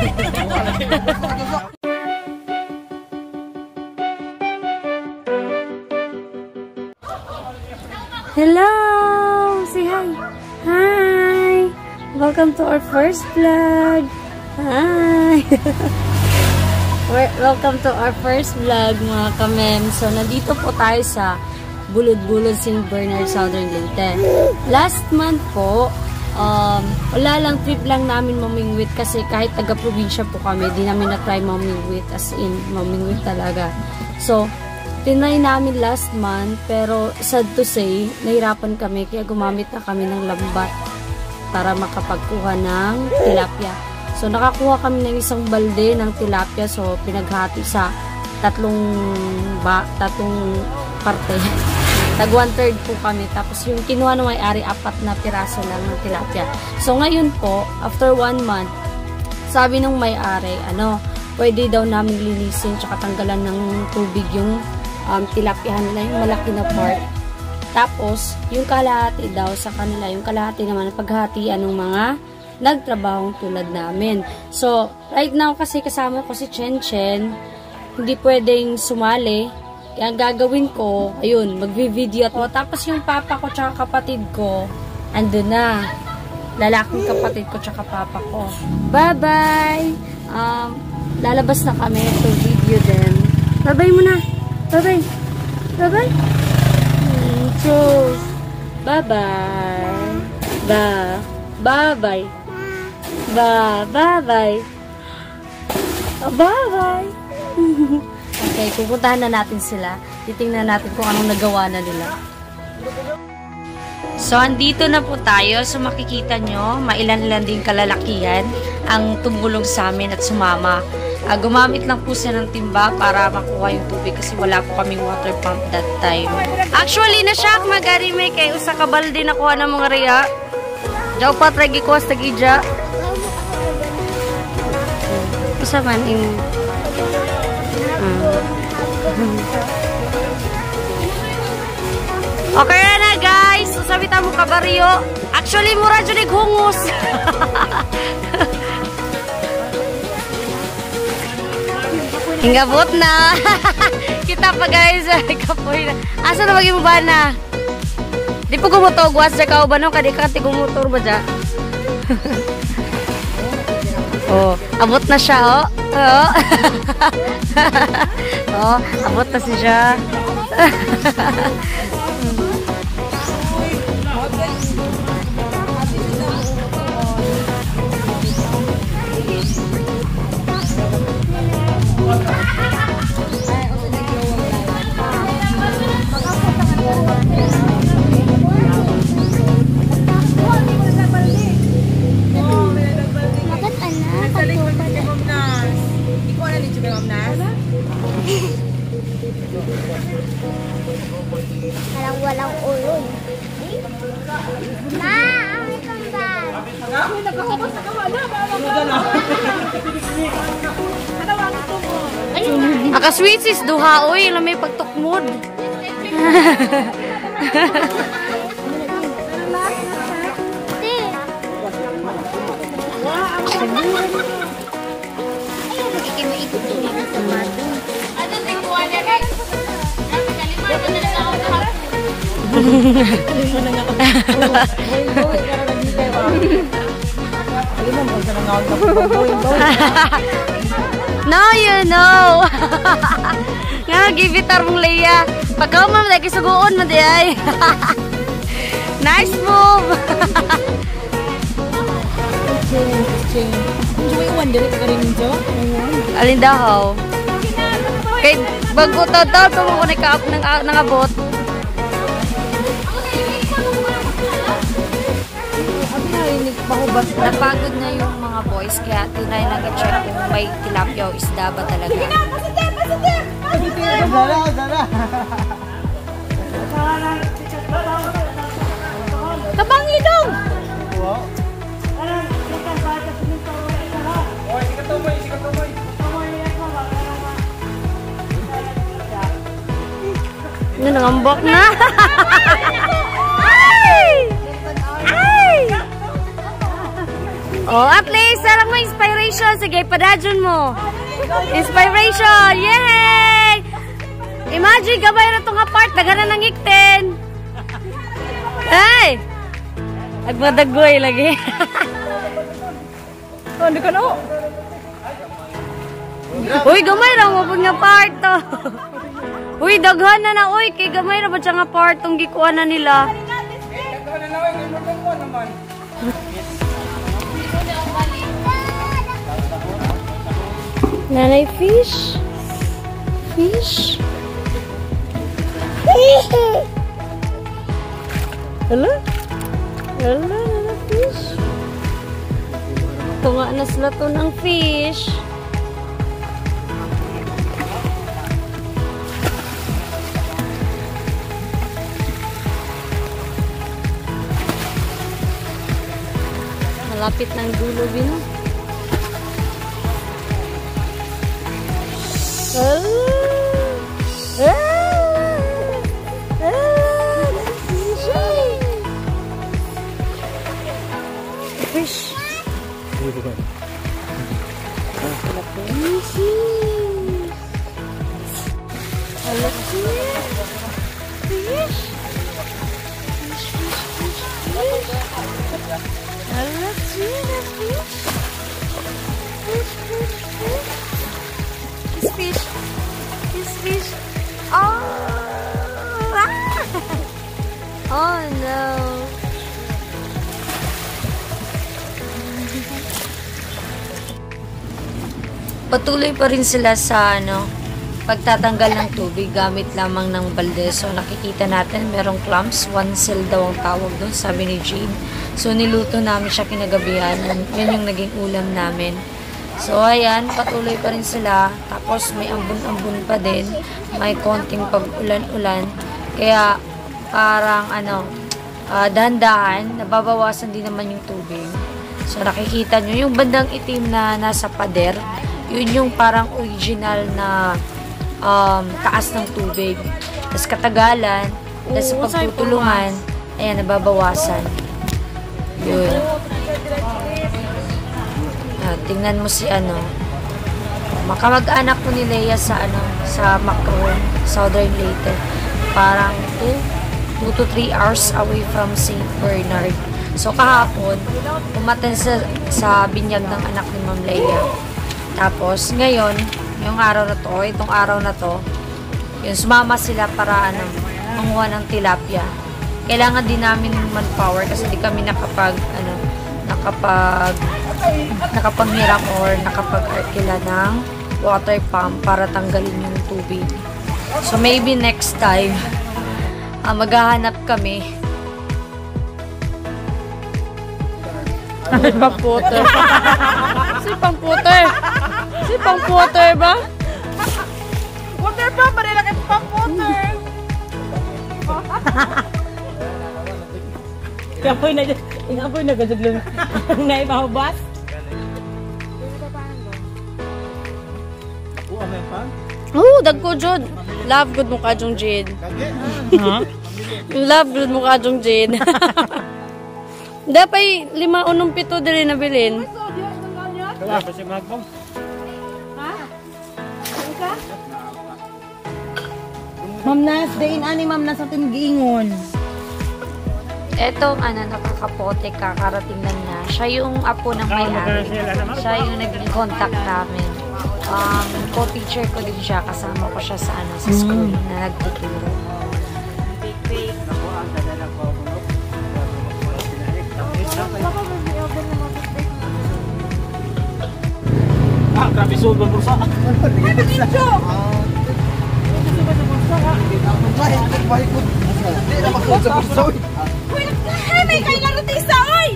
Hello! Say hi! Hi! Welcome to our first vlog! Hi! Welcome to our first vlog, mga kamem. So, nandito po tayo sa Bulod-Bulod, St. Bernard, Southern Leyte. Last month po, wala lang, trip lang namin mamingwit kasi kahit taga-probinsya po kami, di namin na-try mamingwit, as in, mamingwit talaga. So, tinry namin last month, pero sad to say, nahirapan kami, kaya gumamit na kami ng lambat para makapagkuha ng tilapia. So, nakakuha kami ng isang balde ng tilapia, so, pinaghati sa tatlong parte. Tag 1/3 po kami. Tapos, yung kinuha ng may-ari, 4 na piraso lang ng tilapia. So, ngayon po, after 1 month, sabi ng may-ari, pwede daw namin linisin tsaka tanggalan ng tubig yung tilapihan nila, yung malaki na part. Tapos, yung kalahati daw sa kanila, yung kalahati naman paghatian ng mga nagtrabahong tulad namin. So, right now kasi kasama ko si Chen Chen, hindi pwedeng sumali. Kaya ang gagawin ko, ayun, magvi-video ako. Tapos yung papa ko tsaka kapatid ko, andun na. Lalaking kapatid ko tsaka papa ko. Bye-bye! Lalabas na kami to video din. Bye-bye muna! Bye-bye! Bye-bye! Cheers! Bye-bye! Bye-bye! Bye-bye! Bye-bye! Okay, pupuntahan na natin sila. Titingnan natin kung anong nagawa na nila. So, andito na po tayo. So, makikita nyo, mailan-ilan din kalalakihan ang tumulong sa amin at sumama. Gumamit lang po siya ng timba para makuha yung tubig kasi wala po kaming water pump that time. Actually, na-shock magari may kay usa ka balde nakuha ng mga riya. Diyaw pa, tragi ko sa tagidya. Isa man yung... Okay na guys, sabi tamo kabaryo. Actually, mura dyan hungus. Hingabot na. Kita pa guys, kapoy na. Asa na maging ba na? Di po gumutog, was dyan ka o ba no? Kadikati gumutor ba dyan? Oh, abot na siya, oh. Oh. Oh, abot na siya. Walang ulo. Ma, ang kambal. Ako nakahubos na kahala. Aka-sweeties duha, oy. Lamay pagtukmod. Now you know. Nga gibitar mong Leia. Pagkaw mo lagi suguon mo di ay. Nice move. Alin daw? Kay bago tataw to mo ni kaap nang abot. Napagod na yung mga boys kaya tinry lang i-check kung may tilapia o isda ba talaga. Kabangi dong! Nangambok na! Oh, at least, alam mo, inspiration Inspiration! Sige, padadyon mo. Inspiration! Yay! Imagine, gabay na itong apart. Nagana ng ikten. Hey! Agmadagoy lagi. Oh, hindi ka na. Uy, gamay na mo pag nga part to. Uy, daghan na na. Uy, kay gamay na ba siya nga part tong gikuha na nila? Nanay fish? Fish? Hala? Hala, nanay fish? Tunga na sila to ng fish. Malapit ng dulo, Bino. Fish. Fish. Oh! Oh no! Patuloy pa rin sila sa pagtatanggal ng tubig gamit lamang ng balde. So nakikita natin merong clams, one cell daw ang tawag doon, sabi ni Jane. So niluto namin siya kinagabihan. Yan yung naging ulam namin. So ayan, patuloy pa rin sila. Tapos may ambon-ambon pa din. May konting pag-ulan-ulan. Kaya parang dahan-dahan, nababawasan din naman yung tubig. So nakikita nyo yung bandang itim na nasa pader. Yun yung parang original na taas ng tubig. Tapos katagalan, dahil sa pagtutulungan, ayan, nababawasan. Yun. Tingnan mo si makamag-anak ko ni Leia sa sa Macron, Southern Leyte. Parang 2 to 3 hours away from St. Bernard. So kahapon, umaten sa binyag ng anak ni Ma'am Leia. Tapos ngayon, yung araw na to, itong araw na to, yun, sumama sila para manguha ng tilapia. Kailangan din namin manpower kasi di kami nakapanghiram or nakapag-arkila ng water pump para tanggalin yung tubig. So maybe next time, maghahanap kami. Pang-puter. Si pang-puter. Si pang-puter ba? Puter pa, marila kayo pang-puter. Kapoy na gajaglan. Naibahubas? Dagko jud. Love good mo ka jung Jade. Love good mo ka jung Jade. Dapay 5-7 diri nabilin. Wala pa si Magbong. Ha? Ka? Ma'am Nas, dain ani Ma'am Nas atin giingon. Etong nakakapote, kakarating lang na. Siya yung apo ng may-ari. Siya yung naging contact namin. Co-teacher ko din siya. Kasama ko siya sa school na nagtuturo. Grabe sugo bursa. Ay, bagitso! Ay, may kailan rutisa, oy!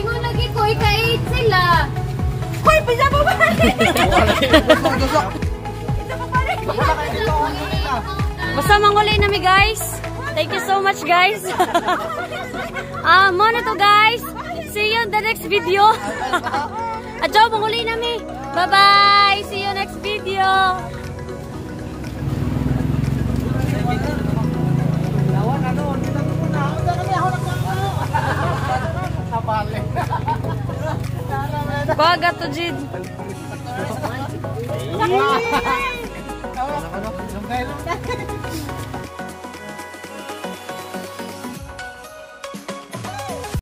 Ingon lagi ko, ika-8 sila. Hoy, pisa pa ba? Basta manguli nami guys. Thank you so much guys. Muna to guys. See you in the next video. Adjo, manguli nami. Bye-bye. See you next video. Sa balik. Baga to, Jid. Ano?